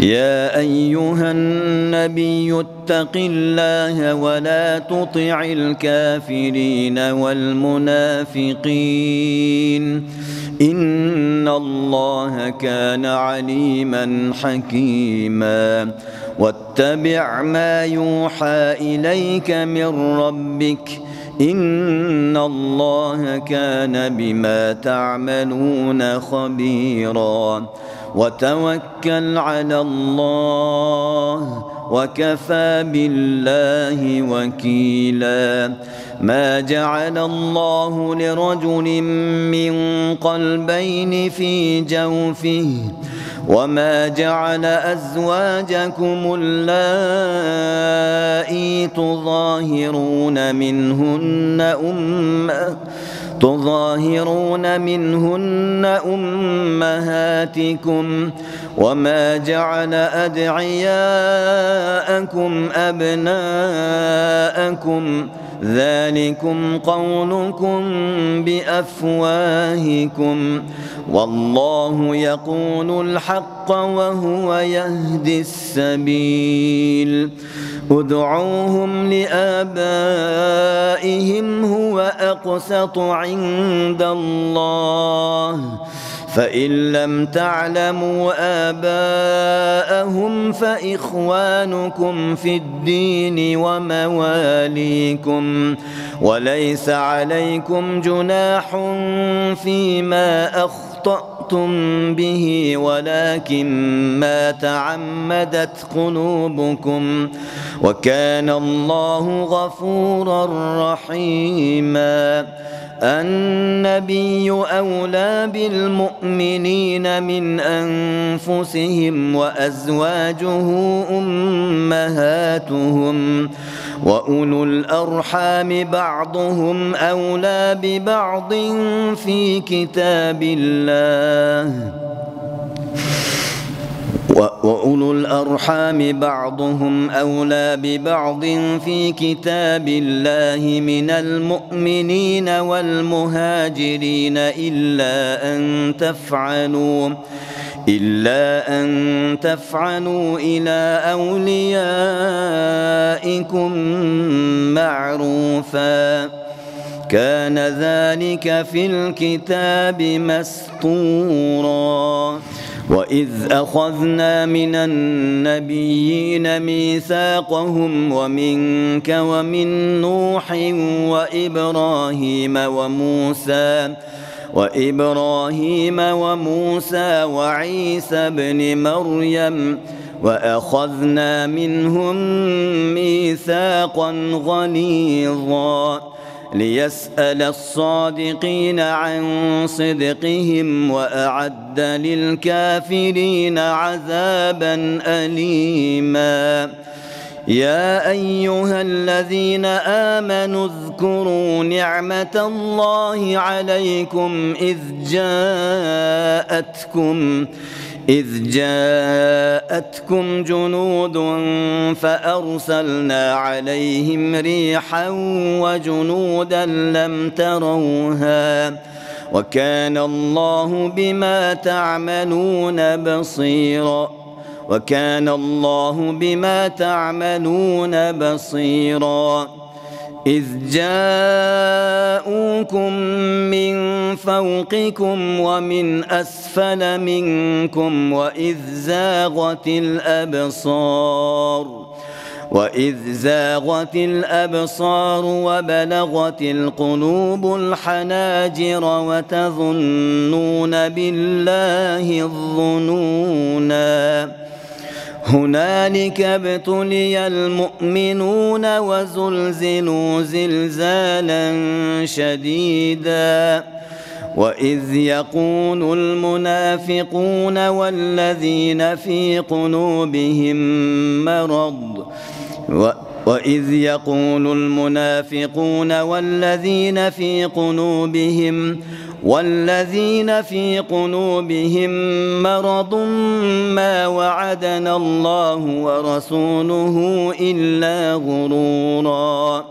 يا أيها النبي اتق الله ولا تطع الكافرين والمنافقين إن الله كان عليما حكيما واتبع ما يوحى إليك من ربك إن الله كان بما تعملون خبيرا وتوكل على الله وكفى بالله وكيلا ما جعل الله لرجل من قلبين في جوفه وما جعل أزواجكم اللائي تظاهرون منهن أمهاتكم وما جعل أدعياءكم أبناءكم ذلكم قولكم بأفواهكم والله يقول الحق وهو يهدي السبيل ادعوهم لآبائهم هو أقسط عند الله فإن لم تعلموا آباءهم فإخوانكم في الدين ومواليكم وليس عليكم جناح فيما أخطأتم به ولكن ما تعمدت قلوبكم وكان الله غفورا رحيما النبي أولى بالمؤمنين من أنفسهم وأزواجه أمهاتهم وأولو الأرحام بعضهم أولى ببعض في كتاب الله وأولو الأرحام بعضهم أولى ببعض في كتاب الله من المؤمنين والمهاجرين إلا أن تفعلوا إلى أوليائكم معروفا كان ذلك في الكتاب مسطورا وإذ أخذنا من النبيين ميثاقهم ومنك ومن نوح وإبراهيم وموسى وعيسى ابن مريم وأخذنا منهم ميثاقا غليظا ليسأل الصادقين عن صدقهم وأعد للكافرين عذابا أليما يا أيها الذين آمنوا اذكروا نعمة الله عليكم إذ جاءتكم جنود فأرسلنا عليهم ريحا وجنودا لم تروها وكان الله بما تعملون بصيرا إذ جاءوكم من فوقكم ومن أسفل منكم وإذ زاغت الأبصار وبلغت القلوب الحناجر وتظنون بالله الظنونا هنالك ابتلي المؤمنون وزلزلوا زلزالا شديدا وإذ يقول المنافقون والذين في قلوبهم مرض والذين في قلوبهم مرض ما وعدنا الله ورسوله إلا غرورا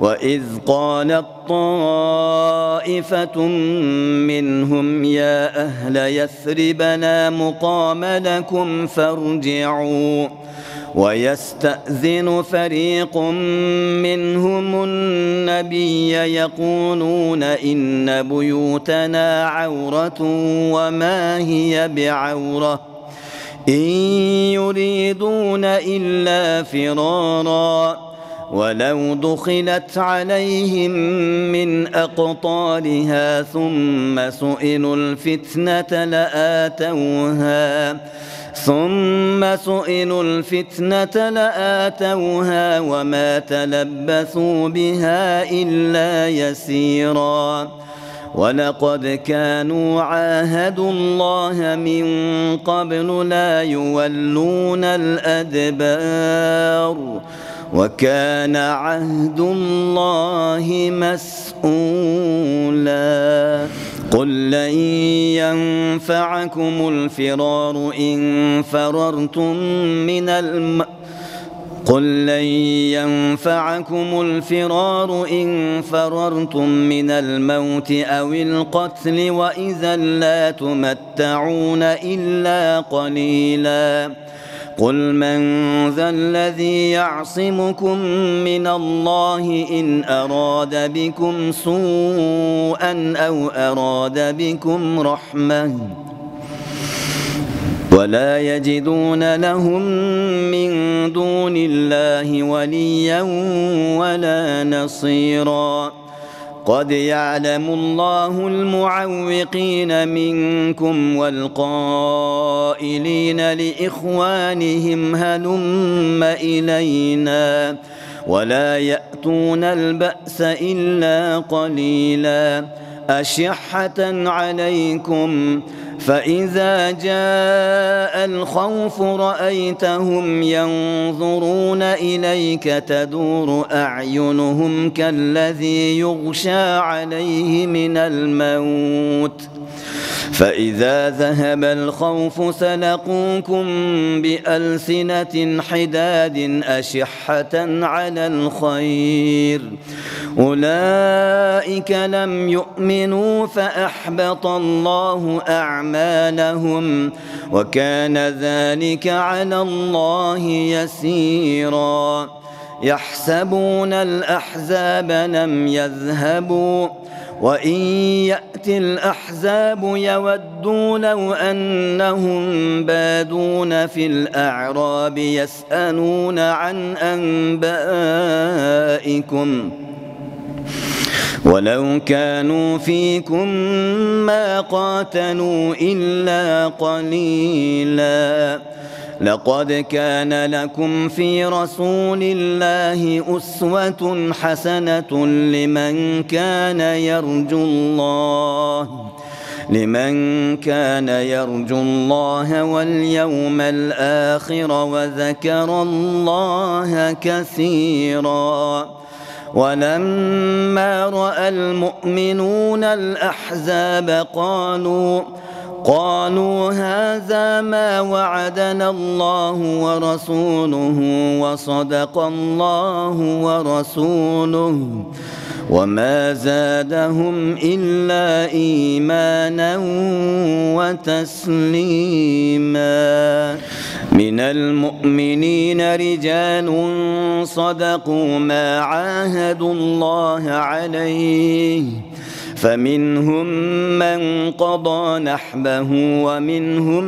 وإذ قالت طائفة منهم يا أهل يثرب لا مقام لكم فارجعوا ويستأذن فريق منهم النبي يقولون إن بيوتنا عورة وما هي بعورة إن يريدون إلا فرارا ولو دخلت عليهم من أقطارها ثم سئلوا الفتنة لآتوها وما تلبثوا بها إلا يسيرا ولقد كانوا عاهدوا الله من قبل لا يولون الأدبار وكان عهد الله مسؤولا قل لن ينفعكم الفرار إن فررتم من الموت أو القتل وإذا لا تمتعون إلا قليلا قل من ذا الذي يعصمكم من الله إن أراد بكم سوءا أو أراد بكم رحمة ولا يجدون لهم من دون الله وليا ولا نصيرا قد يعلم الله المعوقين منكم والقائلين لإخوانهم هلم إلينا ولا يأتون البأس إلا قليلا أشحة عليكم فإذا جاء الخوف رأيتهم ينظرون إليك تدور أعينهم كالذي يغشى عليه من الموت فإذا ذهب الخوف سلقوكم بألسنة حداد أشحة على الخير أولئك لم يؤمنوا فأحبط الله أعمالهم وكان ذلك على الله يسيرا يحسبون الأحزاب لم يذهبوا وإن يأتي الأحزاب يودوا لو أنهم بادون في الأعراب يسألون عن أنبائكم ولو كانوا فيكم ما قاتلوا إلا قليلا لقد كان لكم في رسول الله أسوة حسنة لمن كان يرجو الله واليوم الآخر وذكر الله كثيرا ولما رأى المؤمنون الأحزاب قالوا هذا ما وعدنا الله ورسوله وصدق الله ورسوله وما زادهم إلا إيمانا وتسليما من المؤمنين رجال صدقوا ما عاهدوا الله عليه فمنهم من قضى نحبه ومنهم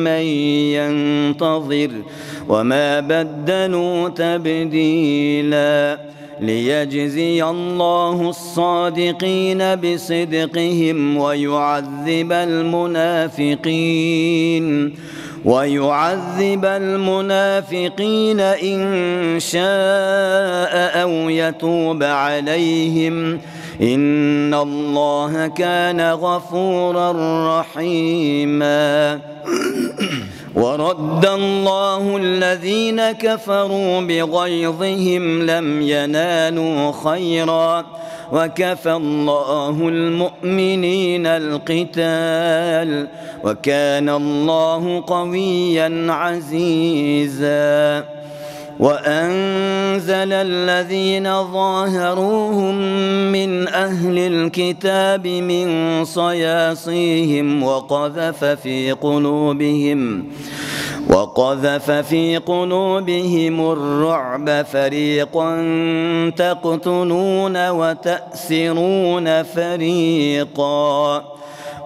من ينتظر وما بدلوا تبديلا ليجزي الله الصادقين بصدقهم ويعذب المنافقين إن شاء أو يتوب عليهم إن الله كان غفورا رحيما ورد الله الذين كفروا بغيظهم لم ينالوا خيرا وكفى الله المؤمنين القتال وكان الله قويا عزيزا وأنزل الذين ظاهروهم من أهل الكتاب من صياصيهم وقذف في قلوبهم الرعب فريقا تقتلون وتأسرون فريقا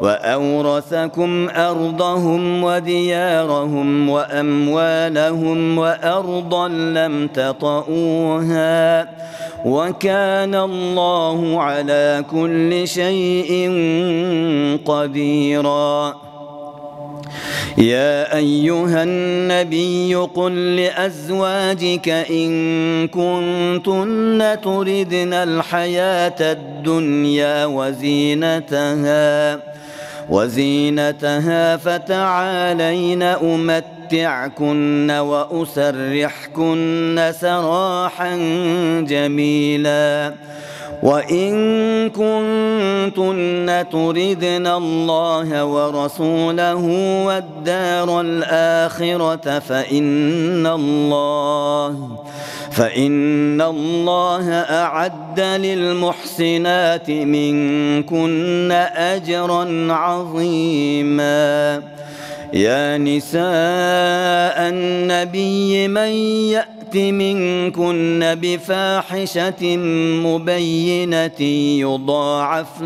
وأورثكم أرضهم وديارهم وأموالهم وأرضا لم تطئوها وكان الله على كل شيء قديرا. يا أيها النبي قل لأزواجك إن كنتن تردن الحياة الدنيا وزينتها فتعالين أمتعكن وأسرحكن سراحا جميلا. وإن كنتن تردن الله ورسوله والدار الآخرة فإن الله أعد للمحسنات منكن أجرا عظيما. يا نساء النبي من يأت منكن بفاحشة مبينة يضاعف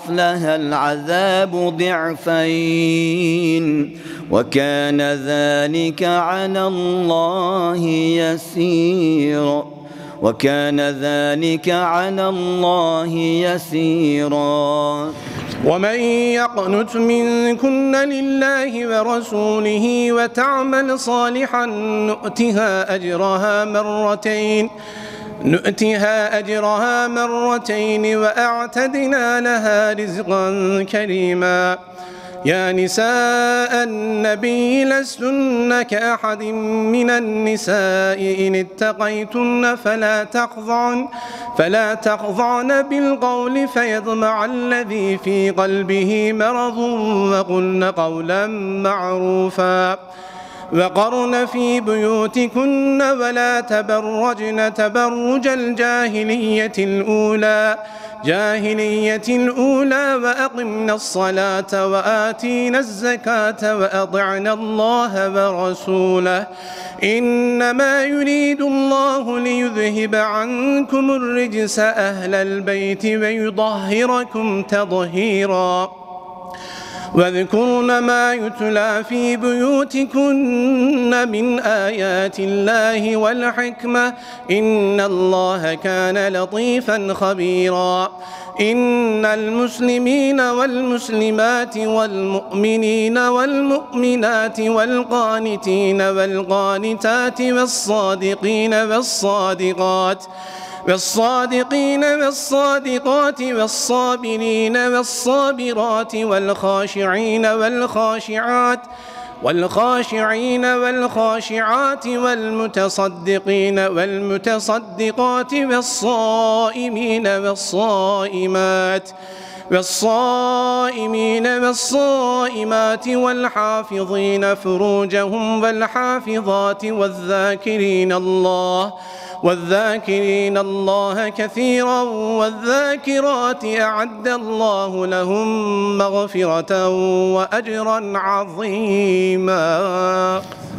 لها العذاب ضعفين وكان ذلك على الله يسيرا. ومن يقنت منكن لله ورسوله وتعمل صالحا نؤتها أجرها مرتين وأعتدنا لها رزقا كريما. يا نساء النبي لستن كأحد من النساء إن اتقيتن فلا تخضعن بالقول فيطمع الذي في قلبه مرض وقلن قولا معروفا. وقرن في بيوتكن ولا تبرجن تبرج الجاهلية الأولى وأقمنا الصلاة وآتينا الزكاة وأطعنا الله ورسوله إنما يريد الله ليذهب عنكم الرجس أهل البيت ويطهركم تطهيرا. واذكرن ما يتلى في بيوتكن من آيات الله والحكمة إن الله كان لطيفا خبيرا. إن المسلمين والمسلمات والمؤمنين والمؤمنات والقانتين والقانتات والصادقين والصادقات والصابرين والصابرات والخاشعين والخاشعات والمتصدقين والمتصدقات والصائمات والحافظين فروجهم والحافظات والذاكرين الله كثيرا والذاكرات أعد الله لهم مغفرة وأجرا عظيما.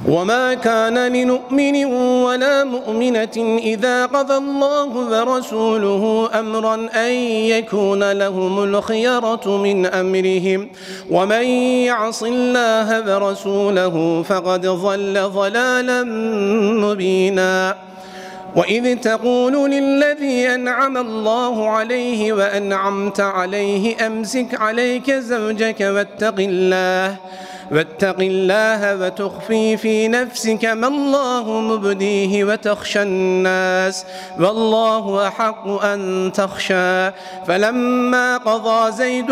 وما كان لنؤمن ولا مؤمنة إذا قضى الله ورسوله أمرا أن يكون لهم الخيرة من أمرهم ومن يعص الله ورسوله فقد ضل ضلالا مبينا. وإذ تقول للذي أنعم الله عليه وأنعمت عليه أمسك عليك زوجك واتق الله وتخفي في نفسك ما الله مبديه وتخشى الناس والله أحق أن تخشى. فلما قضى زيد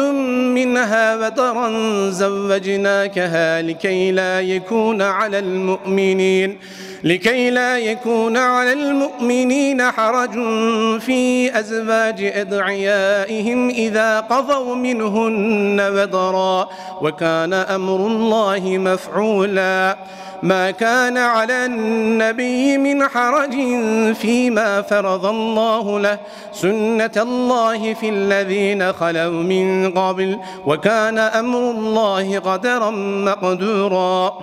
منها وطرا زوجناكها لكي لا يكون على المؤمنين لكي لا يكون على المؤمنين حرج في أزواج أدعيائهم إذا قضوا منهن وطرا وكان أمر الله مفعولا ما كان على النبي من حرج فيما فرض الله له سنة الله في الذين خلوا من قبل وكان أمر الله قدرا مقدورا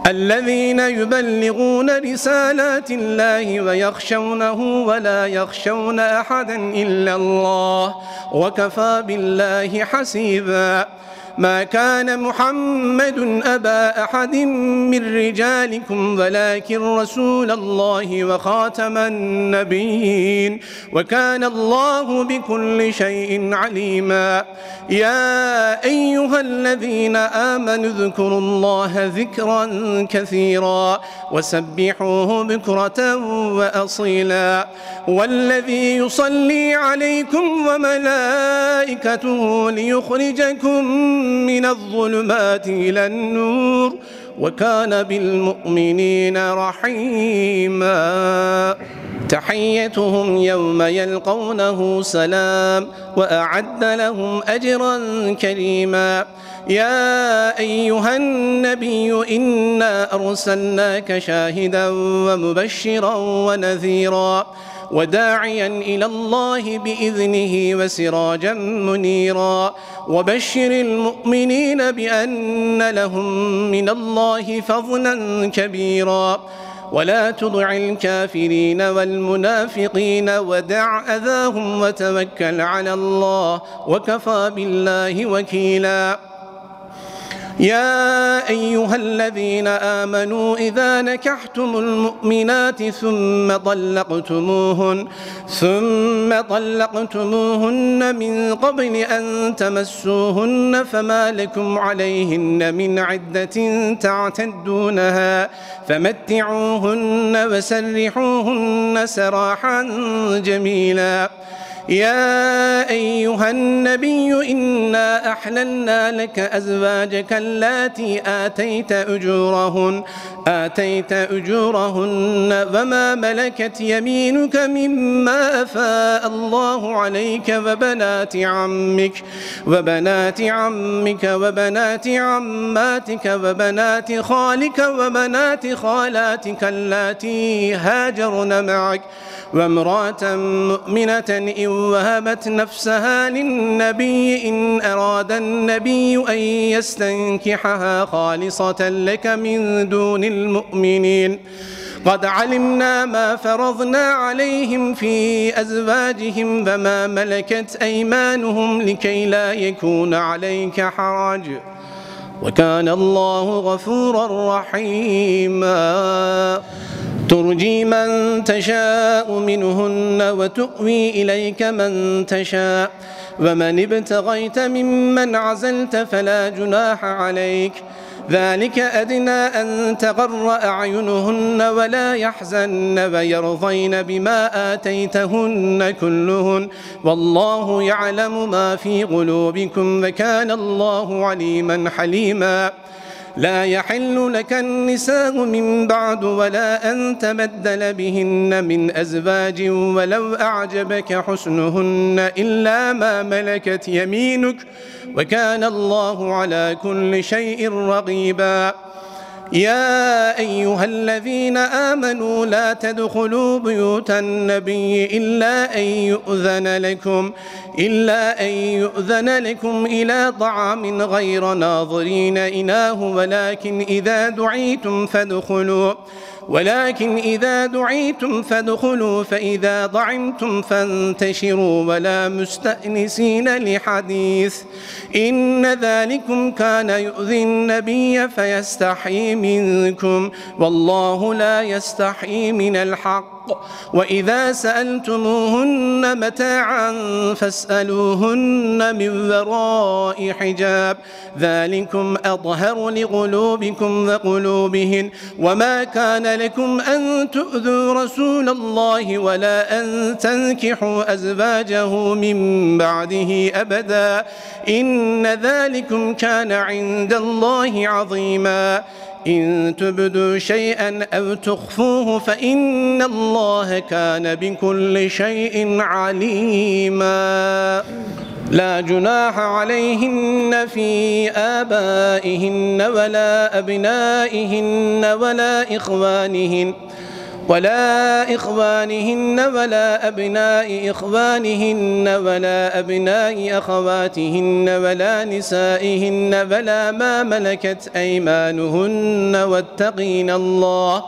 الذين يبلغون رسالات الله ويخشونه ولا يخشون أحدا إلا الله وكفى بالله حسيبا ما كان محمد أبا أحد من رجالكم ولكن رسول الله وخاتم النبيين وكان الله بكل شيء عليما يا أيها الذين آمنوا اذكروا الله ذكرا كثيرا وسبحوه بكرة وأصيلا والذي يصلي عليكم وملائكته ليخرجكم من الظلمات إلى النور وكان بالمؤمنين رحيما تحيتهم يوم يلقونه سلام وأعد لهم أجرا كريما يا أيها النبي إنا أرسلناك شاهدا ومبشرا ونذيرا وداعيا إلى الله بإذنه وسراجا منيرا وبشر المؤمنين بأن لهم من الله فضلا كبيرا ولا تطع الكافرين والمنافقين ودع أذاهم وتوكل على الله وكفى بالله وكيلا يا أيها الذين آمنوا إذا نكحتم المؤمنات ثم طلقتموهن من قبل أن تمسوهن فما لكم عليهن من عدة تعتدونها فمتعوهن وسرحوهن سراحا جميلا يا أيها النبي إنا أحللنا لك أزواجك اللاتي آتيت أجورهن وما ملكت يمينك مما أفاء الله عليك وبنات عمك وبنات عماتك وبنات خالك وبنات خالاتك اللاتي هاجرن معك وامرأة مؤمنة إن وهبت نفسها للنبي إن أراد النبي أن يستنكحها خالصة لك من دون المؤمنين قد علمنا ما فرضنا عليهم في أزواجهم وما ملكت أيمانهم لكي لا يكون عليك حرج وكان الله غفورا رحيما ترجي من تشاء منهن وتؤوي إليك من تشاء ومن ابتغيت ممن عزلت فلا جناح عليك ذلك أدنى أن تقر أعينهن ولا يحزن ويرضين بما آتيتهن كلهن والله يعلم ما في قلوبكم وكان الله عليما حليما لا يحل لك النساء من بعد ولا أن تبدل بهن من أزواج ولو أعجبك حسنهن إلا ما ملكت يمينك وكان الله على كل شيء رقيبا يا أيها الذين آمنوا لا تدخلوا بيوت النبي إلا أن يؤذن لكم إلى طعام غير ناظرين إناه ولكن إذا دعيتم فادخلوا فإذا طعمتم فانتشروا ولا مستأنسين لحديث إن ذلكم كان يؤذي النبي فيستحيي منكم والله لا يستحيي من الحق وإذا سألتموهن متاعا فاسألوهن من وراء حجاب ذلكم أطهر لقلوبكم وقلوبهن وما كان لكم أن تؤذوا رسول الله ولا أن تنكحوا أزواجه من بعده أبدا إن ذلكم كان عند الله عظيما إن تبدوا شيئا أو تخفوه فإن الله كان بكل شيء عليما. لا جناح عليهن في آبائهن ولا أبنائهن ولا إخوانهن ولا أبناء إخوانهن ولا أبناء أخواتهن ولا نسائهن ولا ما ملكت أيمانهن واتقين الله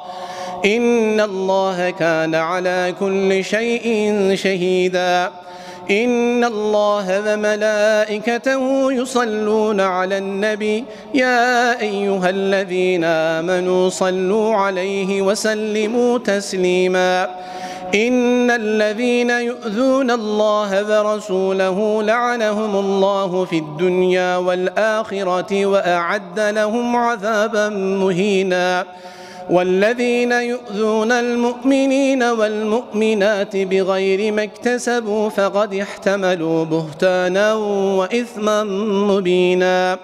إن الله كان على كل شيء شهيدا. إن الله وملائكته يصلون على النبي يا أيها الذين آمنوا صلوا عليه وسلموا تسليما. إن الذين يؤذون الله ورسوله لعنهم الله في الدنيا والآخرة وأعد لهم عذابا مهينا. والذين يؤذون المؤمنين والمؤمنات بغير ما اكتسبوا فقد احتملوا بهتانا وإثما مبينا.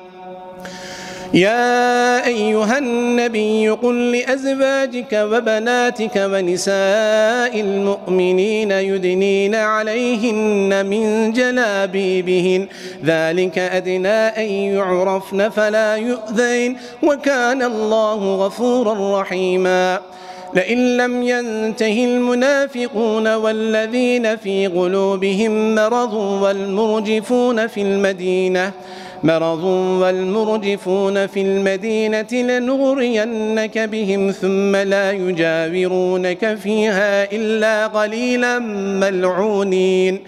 يا أيها النبي قل لأزواجك وبناتك ونساء المؤمنين يدنين عليهن من جلابيبهن ذلك أدنى أن يعرفن فلا يؤذين وكان الله غفورا رحيما. لئن لم ينته المنافقون والذين في قلوبهم مرض والمرجفون في المدينة لنغرينك بهم ثم لا يجاورونك فيها إلا قليلا ملعونين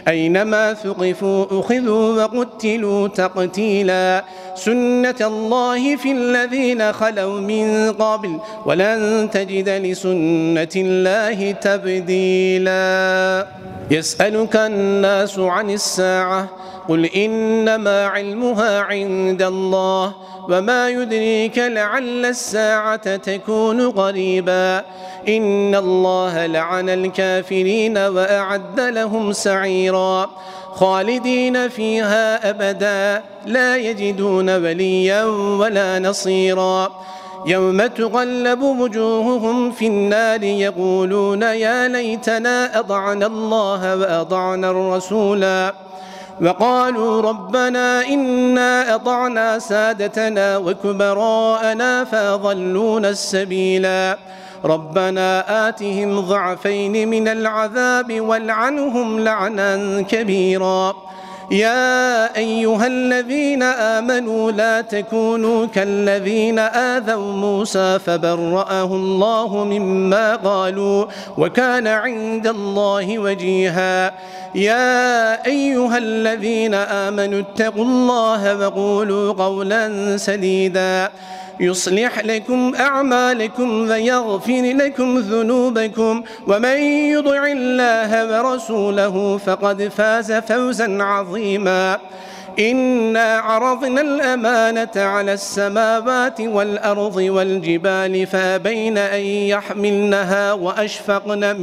أينما ثقفوا أخذوا وقتلوا تقتيلا. سنة الله في الذين خلوا من قبل ولن تجد لسنة الله تبديلا. يسألك الناس عن الساعة قل إنما علمها عند الله وما يدريك لعل الساعة تكون قريبا. إن الله لعن الكافرين وأعد لهم سعيرا خالدين فيها أبدا لا يجدون وليا ولا نصيرا. يوم تقلب وجوههم في النار يقولون يا ليتنا أطعنا الله وأطعنا الرسولا وقالوا ربنا إنا أطعنا سادتنا وكبراءنا فأضلونا السبيلا. ربنا آتهم ضعفين من العذاب والعنهم لعنا كبيرا. يا أيها الذين آمنوا لا تكونوا كالذين آذوا موسى فبرأه الله مما قالوا وكان عند الله وجيها. يا أيها الذين آمنوا اتقوا الله وقولوا قولا سديدا يصلح لكم أعمالكم ويغفر لكم ذنوبكم ومن يطع الله ورسوله فقد فاز فوزا عظيما. إنا عرضنا الأمانة على السماوات والأرض والجبال فأبين أن يحملنها وأشفقن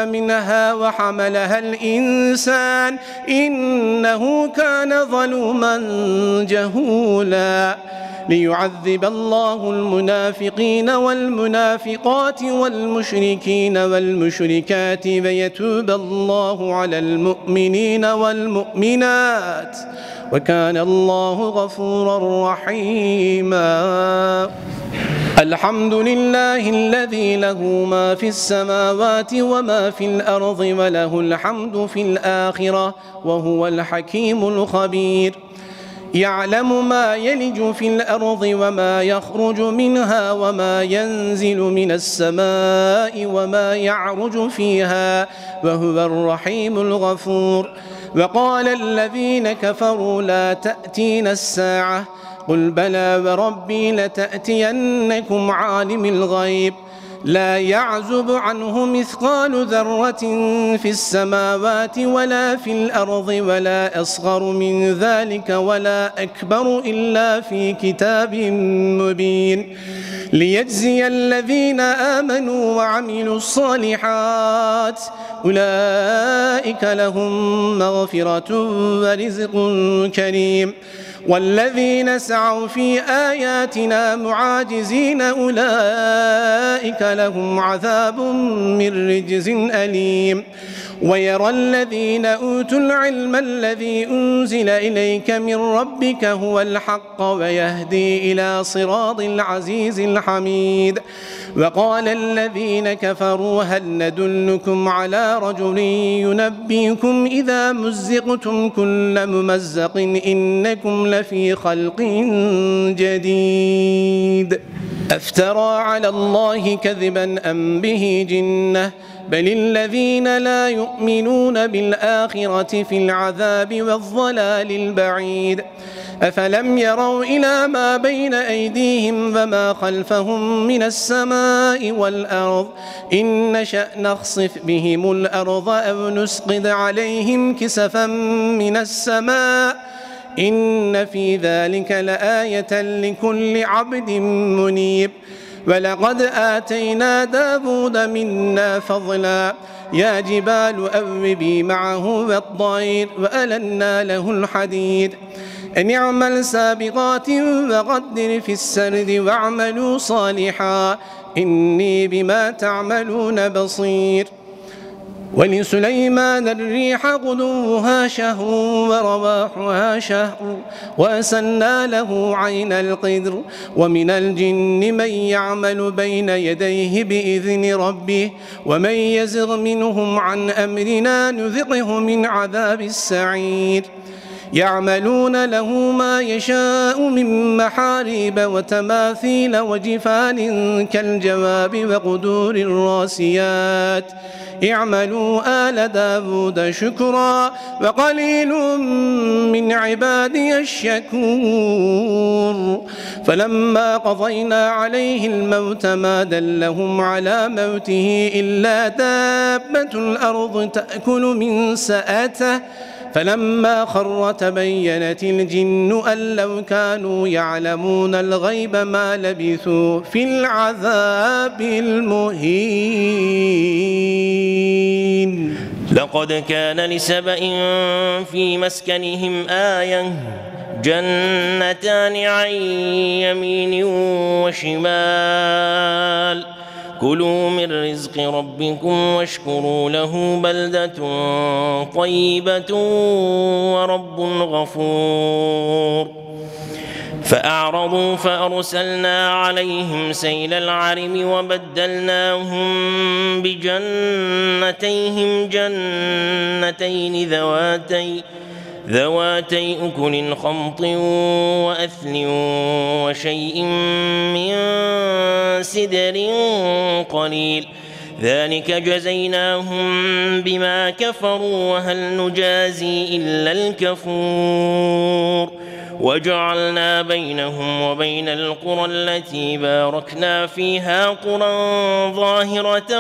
منها وحملها الإنسان إنه كان ظلوما جهولا. ليعذب الله المنافقين والمنافقات والمشركين والمشركات ويتوب الله على المؤمنين والمؤمنات وكان الله غفورا رحيما. الحمد لله الذي له ما في السماوات وما في الأرض وله الحمد في الآخرة وهو الحكيم الخبير. يعلم ما يلج في الأرض وما يخرج منها وما ينزل من السماء وما يعرج فيها وهو الرحيم الغفور. وقال الذين كفروا لا تأتينا الساعة قل بلى وربي لتأتينكم عالم الغيب لا يعزب عنه مثقال ذرة في السماوات ولا في الأرض ولا أصغر من ذلك ولا أكبر إلا في كتاب مبين ليجزي الذين آمنوا وعملوا الصالحات أولئك لهم مغفرة ورزق كريم. والذين سعوا في آياتنا معاجزين أولئك لهم عذاب من رجز أليم ويرى الذين أوتوا العلم الذي أنزل إليك من ربك هو الحق ويهدي إلى صراط العزيز الحميد وقال الذين كفروا هل ندلكم على رجل ينبئكم إذا مزقتم كل ممزق إنكم لفي خلق جديد أفترى على الله كذبا أم به جنة بل الذين لا يؤمنون بالآخرة في العذاب والضلال البعيد أفلم يروا إلى ما بين أيديهم وما خلفهم من السماء والأرض إن نشأ نخسف بهم الأرض أو نسقط عليهم كسفا من السماء إن في ذلك لآية لكل عبد منيب ولقد آتينا داود منا فضلا يا جبال أوبي معه والطير وألنا له الحديد أن اعمل سابغات وقدر في السرد واعملوا صالحا إني بما تعملون بصير ولسليمان الريح غدوها شهر ورواحها شهر وأسلنا له عين القدر ومن الجن من يعمل بين يديه بإذن ربه ومن يزغ منهم عن أمرنا نذقه من عذاب السعير يعملون له ما يشاء من محاريب وتماثيل وجفان كالجواب وقدور الراسيات اعملوا آل داود شكرا وقليل من عبادي الشكور فلما قضينا عليه الموت ما دلهم على موته إلا دابة الأرض تأكل من سأته فلما خر تبينت الجن أن لو كانوا يعلمون الغيب ما لبثوا في العذاب المهين. لقد كان لسبإ في مسكنهم آية جنتان عن يمين وشمال كلوا من رزق ربكم واشكروا له بلدة طيبة ورب غفور فأعرضوا فأرسلنا عليهم سيل العرم وبدلناهم بجنتيهم جنتين ذواتي أكل خمط وأثل وشيء من سدر قليل ذلك جزيناهم بما كفروا وهل نجازي إلا الكفور وجعلنا بينهم وبين القرى التي باركنا فيها قرى ظاهرة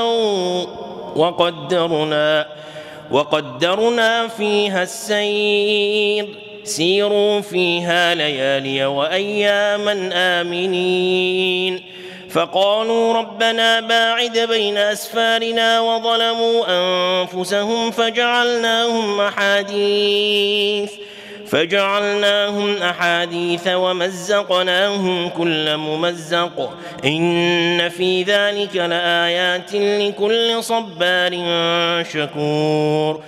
وقدرنا فيها السير سيروا فيها ليالي وأياما آمنين فقالوا ربنا باعد بين أسفارنا وظلموا أنفسهم فجعلناهم أحاديث ومزقناهم كل ممزق إن في ذلك لآيات لكل صبار شكور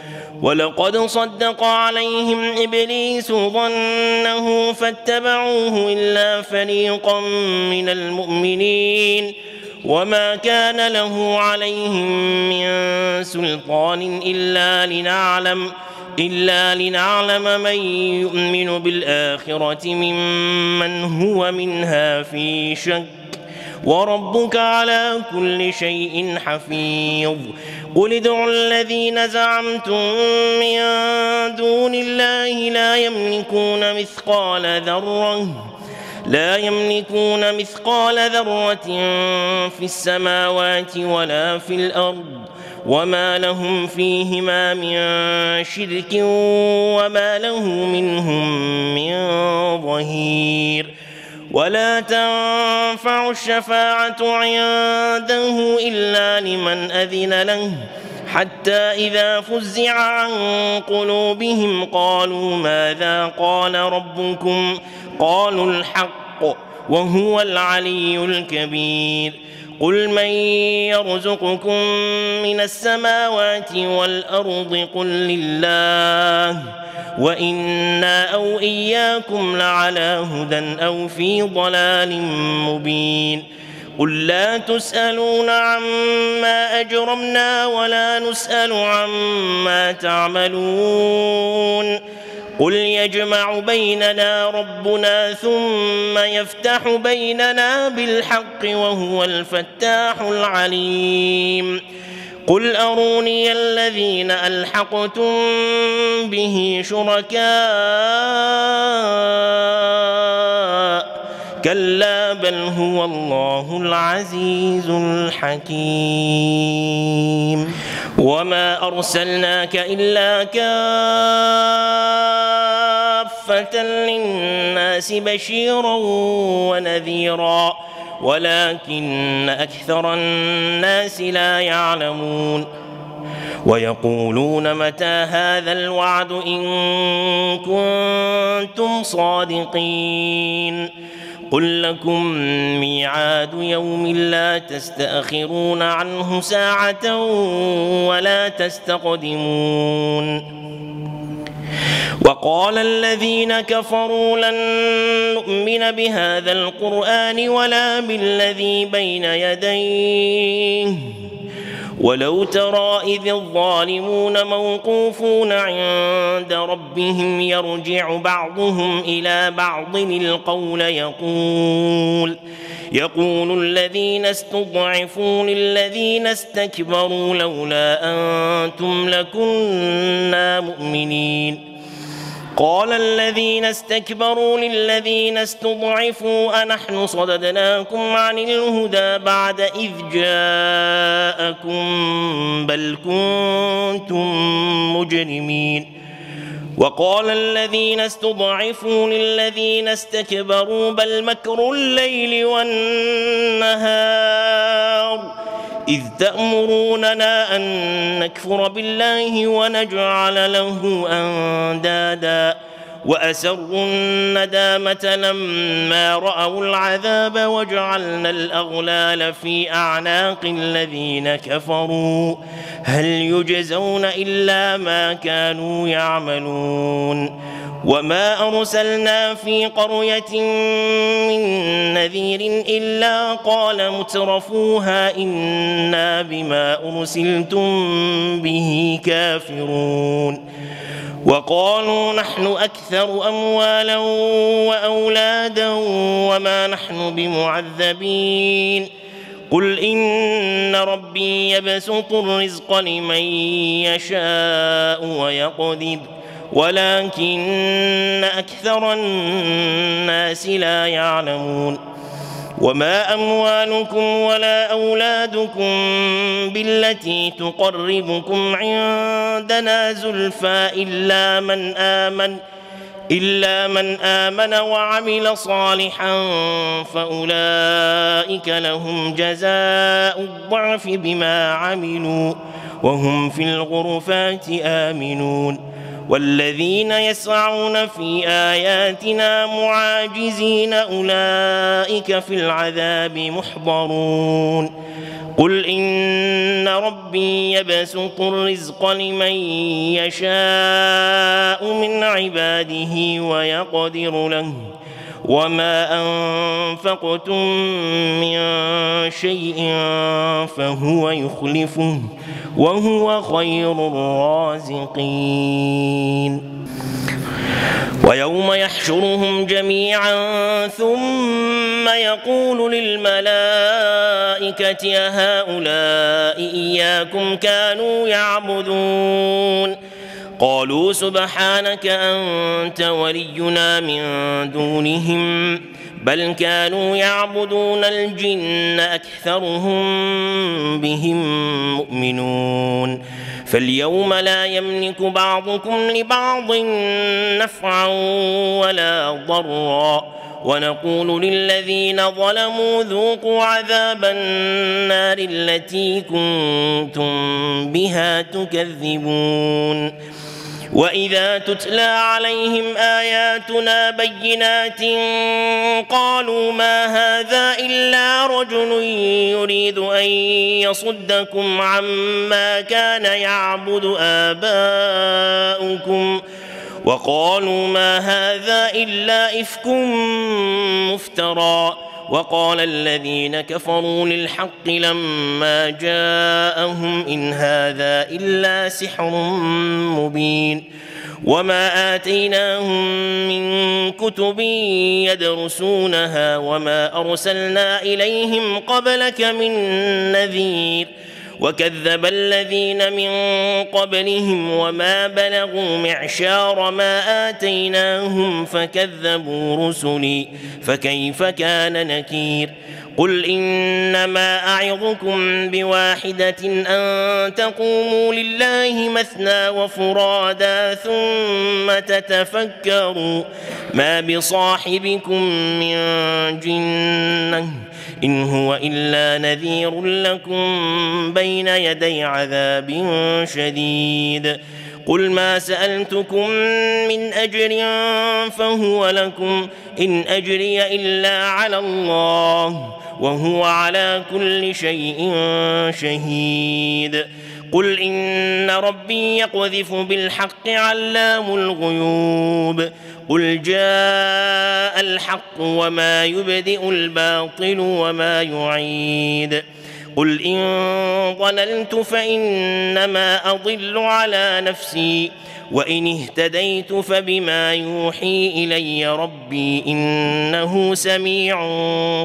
ولقد صدق عليهم إبليس ظنه فاتبعوه إلا فريقا من المؤمنين وما كان له عليهم من سلطان إلا لنعلم من يؤمن بالآخرة ممن هو منها في شك وربك على كل شيء حفيظ قل ادعوا الذين زعمتم من دون الله لا يملكون مثقال ذرة في السماوات ولا في الأرض وما لهم فيهما من شرك وما له منهم من ظهير ولا تنفع الشفاعة عنده إلا لمن أذن له حتى إذا فزع عن قلوبهم قالوا ماذا قال ربكم قالوا الحق وهو العلي الكبير قل من يرزقكم من السماوات والأرض قل لله وإنا أو إياكم لعلى هدى أو في ضلال مبين قل لا تسألون عما أجرمنا ولا نسأل عما تعملون قل يجمع بيننا ربنا ثم يفتح بيننا بالحق وهو الفتاح العليم قل أروني الذين ألحقتم به شركاء كلا بل هو الله العزيز الحكيم وما أرسلناك إلا كافة للناس بشيرا ونذيرا ولكن أكثر الناس لا يعلمون ويقولون متى هذا الوعد إن كنتم صادقين قل لكم ميعاد يوم لا تستأخرون عنه ساعة ولا تستقدمون وقال الذين كفروا لن نؤمن بهذا القرآن ولا بالذي بين يديه ولو ترى إذ الظالمون موقوفون عند ربهم يرجع بعضهم إلى بعض القول يقول الذين استضعفوا للذين استكبروا لولا أنتم لكنا مؤمنين قال الذين استكبروا للذين استضعفوا أنحن صددناكم عن الهدى بعد إذ جاءكم بل كنتم مجرمين وقال الذين استضعفوا للذين استكبروا بل مكر الليل والنهار إذ تأمروننا أن نكفر بالله ونجعل له أندادا وأسروا الندامة لما رأوا العذاب وجعلنا الأغلال في أعناق الذين كفروا هل يجزون إلا ما كانوا يعملون وما أرسلنا في قرية من نذير إلا قال مترفوها إنا بما أرسلتم به كافرون وقالوا نحن أكثر أموالا وأولادا وما نحن بمعذبين قل إن ربي يبسط الرزق لمن يشاء ويقدر ولكن أكثر الناس لا يعلمون وما أموالكم ولا أولادكم بالتي تقربكم عندنا زلفى إلا من آمن وعمل صالحا فأولئك لهم جزاء الضعف بما عملوا وهم في الغرفات آمنون والذين يسعون في آياتنا معاجزين أولئك في العذاب محضرون قل إن ربي يبسط الرزق لمن يشاء من عباده ويقدر له وما أنفقتم من شيء فهو يخلفه وهو خير الرازقين ويوم يحشرهم جميعا ثم يقول للملائكة أهؤلاء إياكم كانوا يعبدون قالوا سبحانك أنت ولينا من دونهم بل كانوا يعبدون الجن أكثرهم بهم مؤمنون فاليوم لا يملك بعضكم لبعض نفعا ولا ضرا ونقول للذين ظلموا ذوقوا عذاب النار التي كنتم بها تكذبون وإذا تتلى عليهم آياتنا بينات قالوا ما هذا إلا رجل يريد أن يصدكم عما كان يعبد آباؤكم وقالوا ما هذا إلا إفك مفترى وقال الذين كفروا للحق لما جاءهم إن هذا إلا سحر مبين وما آتيناهم من كتب يدرسونها وما أرسلنا إليهم قبلك من نذير وكذب الذين من قبلهم وما بلغوا معشار ما آتيناهم فكذبوا رسلي فكيف كان نكير قل إنما أعظكم بواحدة أن تقوموا لله مثنى وفرادا ثم تتفكروا ما بصاحبكم من جنة إن هو إلا نذير لكم بين يدي عذاب شديد قل ما سألتكم من أجر فهو لكم إن أجري إلا على الله وهو على كل شيء شهيد قل إن ربي يقذف بالحق علام الغيوب قل جاء الحق وما يبدئ الباطل وما يعيد قل إن ضللت فإنما أضل على نفسي وإن اهتديت فبما يوحي إلي ربي إنه سميع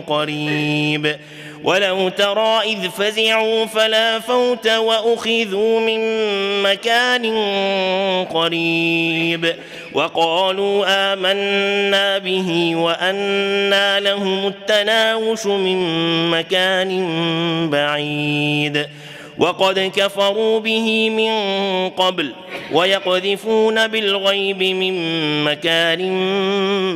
قريب ولو ترى إذ فزعوا فلا فوت وأخذوا من مكان قريب وقالوا آمنا به وأنى لهم التناوش من مكان بعيد وقد كفروا به من قبل ويقذفون بالغيب من مكان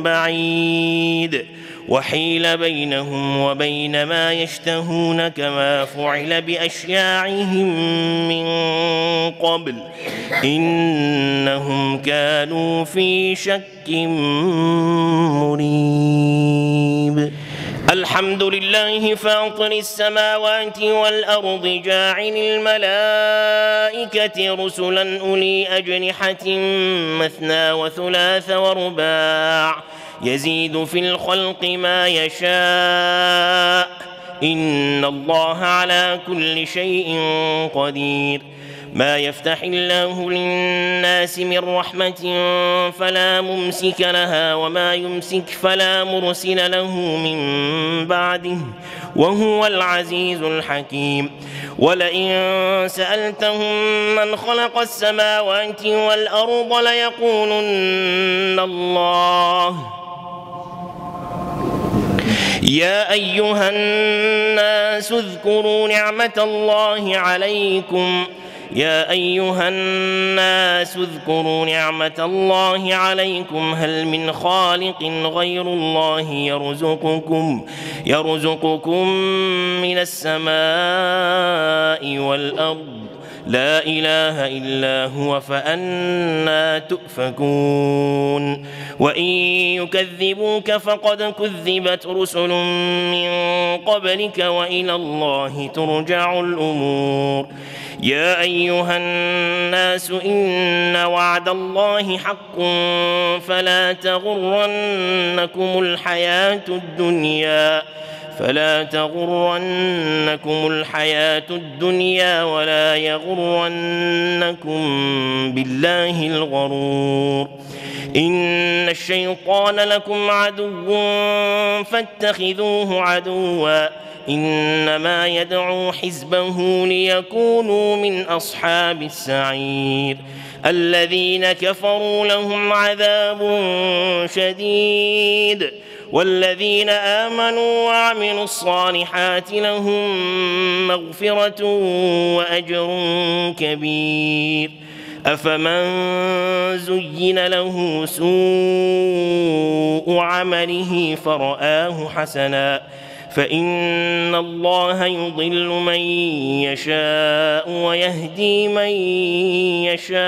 بعيد وحيل بينهم وبين ما يشتهون كما فعل بأشياعهم من قبل إنهم كانوا في شك مريب الحمد لله فاطر السماوات والأرض جاعل الملائكة رسلا أولي أجنحة مثنى وثلاث ورباع يزيد في الخلق ما يشاء إن الله على كل شيء قدير ما يفتح الله للناس من رحمة فلا ممسك لها وما يمسك فلا مرسل له من بعده وهو العزيز الحكيم ولئن سألتهم من خلق السماوات والأرض ليقولن الله يا أيها الناس اذكروا نعمة الله عليكم هل من خالق غير الله يرزقكم من السماء والأرض لا إله إلا هو فأنى تؤفكون وإن يكذبوك فقد كذبت رسل من قبلك وإلى الله ترجع الأمور يا أيها الناس إن وعد الله حق فلا تغرنكم الحياة الدنيا ولا يغرنكم بالله الغرور إن الشيطان لكم عدو فاتخذوه عدوا إنما يدعو حزبه ليكونوا من أصحاب السعير الذين كفروا لهم عذاب شديد والذين آمنوا وعملوا الصالحات لهم مغفرة وأجر كبير أفمن زين له سوء عمله فرآه حسنا فإن الله يضل من يشاء ويهدي من يشاء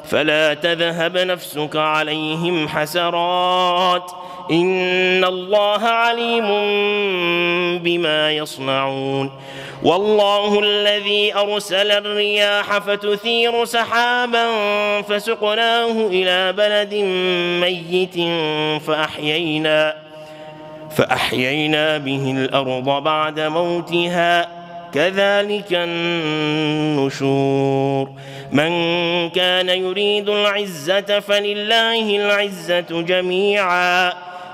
فلا تذهب نفسك عليهم حسرات إن الله عليم بما يصنعون والله الذي أرسل الرياح فتثير سحابا فسقناه إلى بلد ميت فأحيينا به الأرض بعد موتها كذلك النشور من كان يريد العزة فلله العزة جميعا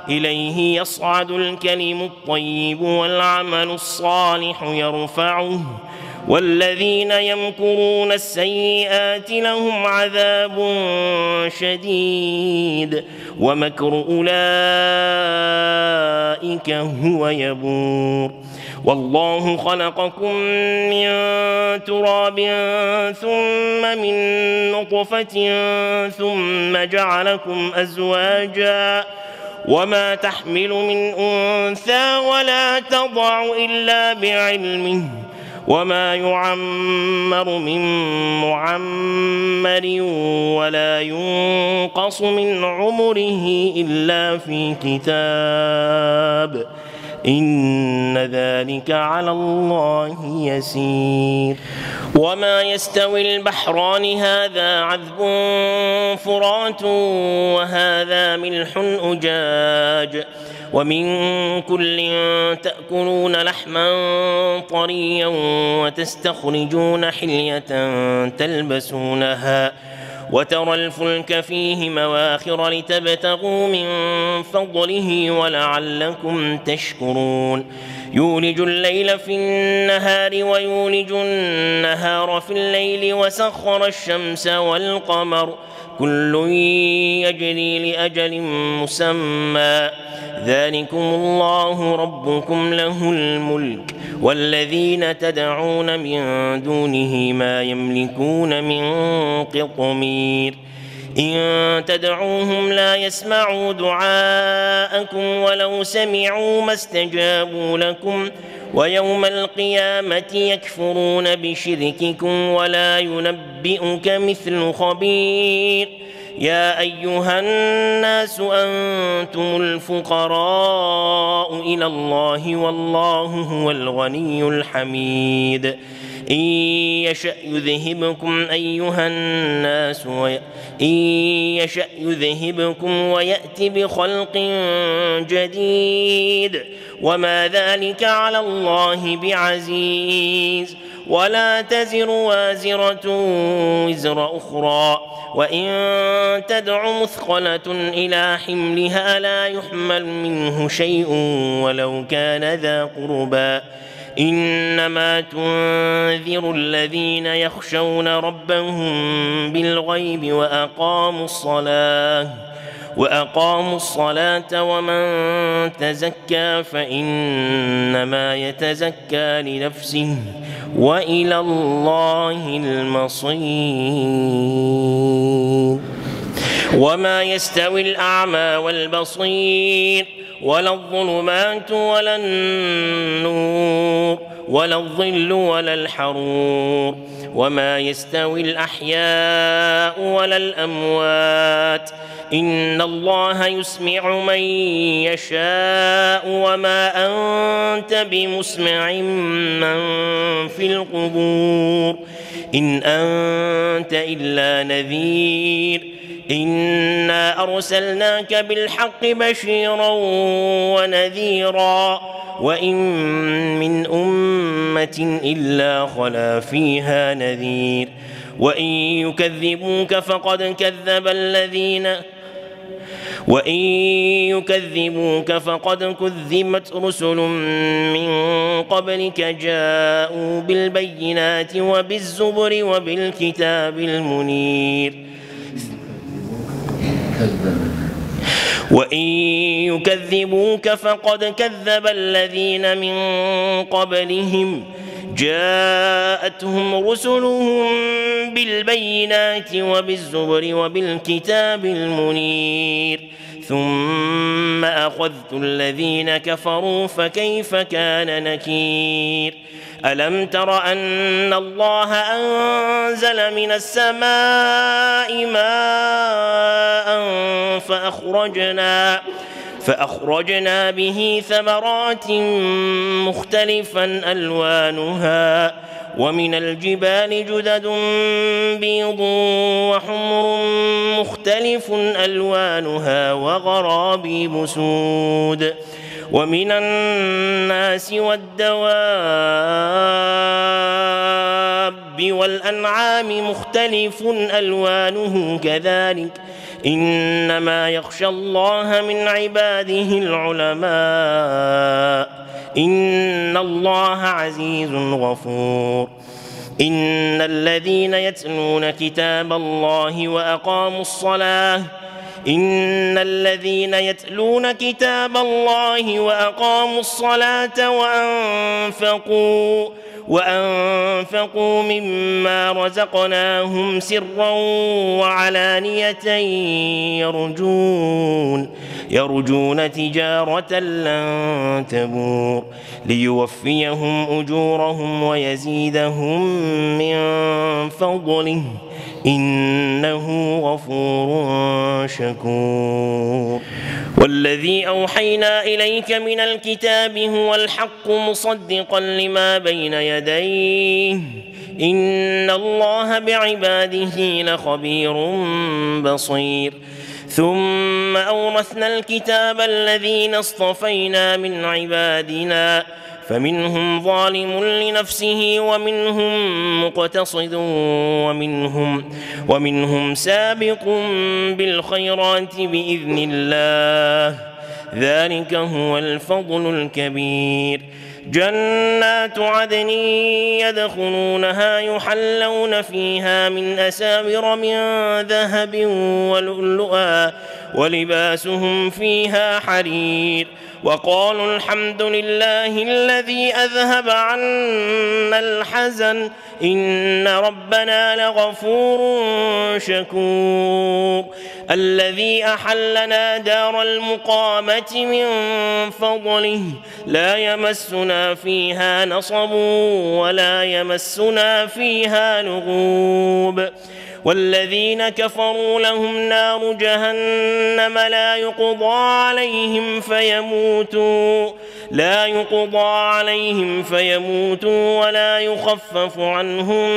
إليه يصعد الكلم الطيب والعمل الصالح يرفعه والذين يمكرون السيئات لهم عذاب شديد ومكر أولئك هو يبور والله خلقكم من تراب ثم من نطفة ثم جعلكم أزواجا وما تحمل من أنثى ولا تضع إلا بعلمه وما يعمر من معمر ولا ينقص من عمره إلا في كتاب إن ذلك على الله يسير وما يستوي البحران هذا عذب فرات وهذا ملح أجاج ومن كل تأكلون لحما طريا وتستخرجون حلية تلبسونها وترى الفلك فيه مواخر لتبتغوا من فضله ولعلكم تشكرون يولج الليل في النهار ويولج النهار في الليل وسخر الشمس والقمر كل يجري لأجل مسمى ذلكم الله ربكم له الملك والذين تدعون من دونه ما يملكون من قطمير إن تدعوهم لا يسمعوا دعاءكم ولو سمعوا ما استجابوا لكم ويوم القيامة يكفرون بشرككم ولا ينبئك مثل خبير يا أيها الناس أنتم الفقراء إلى الله والله هو الغني الحميد إن يشأ يذهبكم ويأتي بخلق جديد وما ذلك على الله بعزيز ولا تزر وازرة وزر أخرى وإن تدع مثقلة إلى حملها لا يحمل منه شيء ولو كان ذا قربى إنما تنذر الذين يخشون ربهم بالغيب وأقاموا الصلاة ومن تزكى فإنما يتزكى لنفسه وإلى الله المصير وما يستوي الأعمى والبصير ولا الظلمات ولا النور ولا الظل ولا الحرور وما يستوي الأحياء ولا الأموات إن الله يسمع من يشاء وما أنت بمسمع من في القبور إن أنت إلا نذير إنا أرسلناك بالحق بشيرا ونذيرا وإن من أمة إلا خلا فيها نذير وإن يكذبوك فقد كذبت رسل من قبلك جاءوا بالبينات وبالزبر وبالكتاب المنير وإن يكذبوك فقد كذب الذين من قبلهم جاءتهم رسلهم بالبينات وبالزبر وبالكتاب المنير ثم أخذت الذين كفروا فكيف كان نكير ألم تر أن الله أنزل من السماء ماء فأخرجنا به ثمرات مختلفا ألوانها ومن الجبال جدد بيض وحمر مختلف ألوانها وغرابيب سود ومن الناس والدواب والأنعام مختلف ألوانه كذلك إنما يخشى الله من عباده العلماء إن الله عزيز غفور إن الذين يتلون كتاب الله وأقاموا الصلاة وأنفقوا مما رزقناهم سرا وعلانية يرجون تجارة لن تبور ليوفيهم أجورهم ويزيدهم من فضله إنه غفور شكور والذي أوحينا إليك من الكتاب هو الحق مصدقا لما بين يديه إن الله بعباده لخبير بصير ثم أورثنا الكتاب الذين اصطفينا من عبادنا فمنهم ظالم لنفسه ومنهم مقتصد ومنهم سابق بالخيرات بإذن الله ذلك هو الفضل الكبير جنات عدن يدخلونها يحلون فيها من أساور من ذهب ولؤلؤا ولباسهم فيها حرير وقالوا الحمد لله الذي أذهب عنا الحزن إن ربنا لغفور شكور الذي أحلنا دار المقامة من فضله لا يمسنا فيها نصب ولا يمسنا فيها لغوب والذين كفروا لهم نار جهنم لا يقضى عليهم فيموتوا ولا يخفف عنهم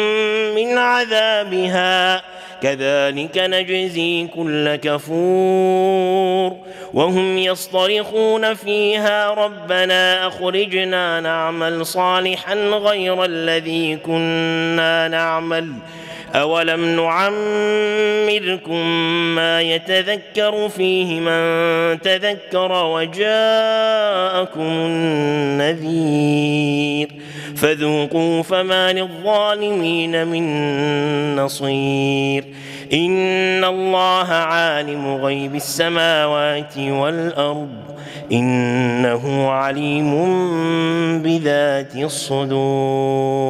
من عذابها كذلك نجزي كل كفور وهم يصطرخون فيها ربنا أخرجنا نعمل صالحا غير الذي كنا نعمل أولم نعمركم ما يتذكر فيه من تذكر وجاءكم النذير فذوقوا فما للظالمين من نصير إن الله عالم غيب السماوات والأرض إنه عليم بذات الصدور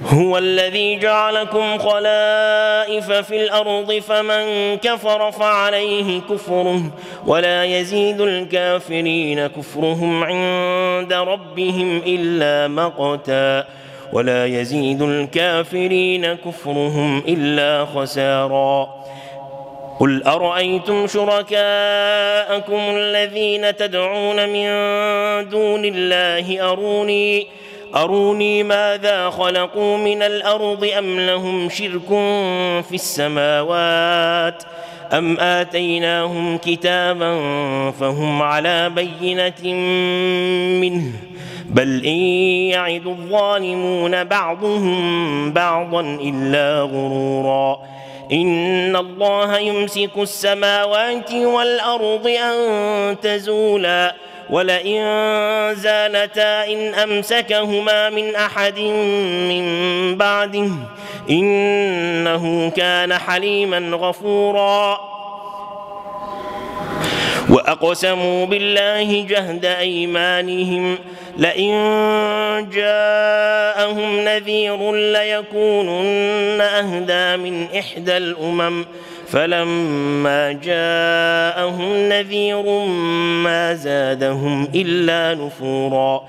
هو الذي جعلكم خلائف في الأرض فمن كفر فعليه كفره ولا يزيد الكافرين كفرهم عند ربهم إلا مقتا ولا يزيد الكافرين كفرهم إلا خسارا قل أرأيتم شركاءكم الذين تدعون من دون الله أروني ماذا خلقوا من الأرض أم لهم شرك في السماوات أم آتيناهم كتابا فهم على بينة منه بل إن يعد الظالمون بعضهم بعضا إلا غرورا إن الله يمسك السماوات والأرض أن تزولا ولئن زالتا إن أمسكهما من أحد من بعده إنه كان حليما غفورا وأقسموا بالله جهد أيمانهم لئن جاءهم نذير ليكونن أهدى من إحدى الأمم فلما جاءهم نذير ما زادهم إلا نفورا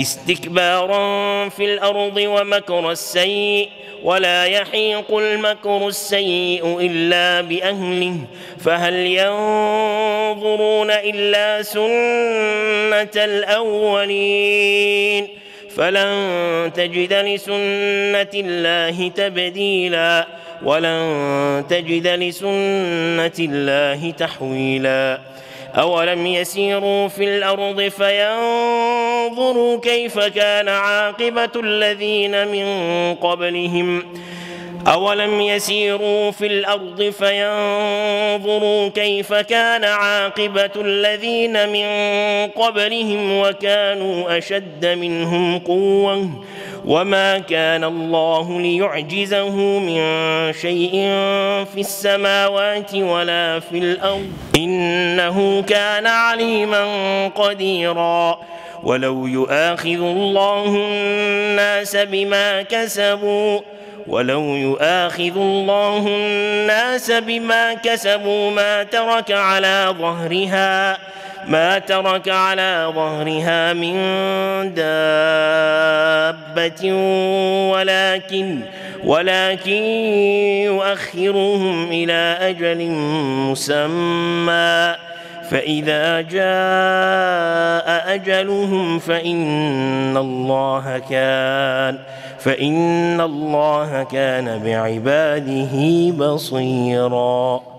استكبارا في الأرض ومكر السيء ولا يحيق المكر السيء إلا بأهله فهل ينظرون إلا سنة الأولين فلن تجد لسنة الله تبديلا ولن تجد لسنة الله تحويلا أولم يسيروا في الأرض فينظروا كيف كان عاقبة الذين من قبلهم أولم يسيروا في الأرض فينظروا كيف كان عاقبة الذين من قبلهم وكانوا أشد منهم قوة وما كان الله ليعجزه من شيء في السماوات ولا في الأرض إنه كان عليما قديرا ولو يؤاخذ الله الناس بما كسبوا ما ترك على ظهرها من دابة ولكن يؤخرهم إلى أجل مسمى فإذا جاء أجلهم فإن الله كان بعباده بصيرا.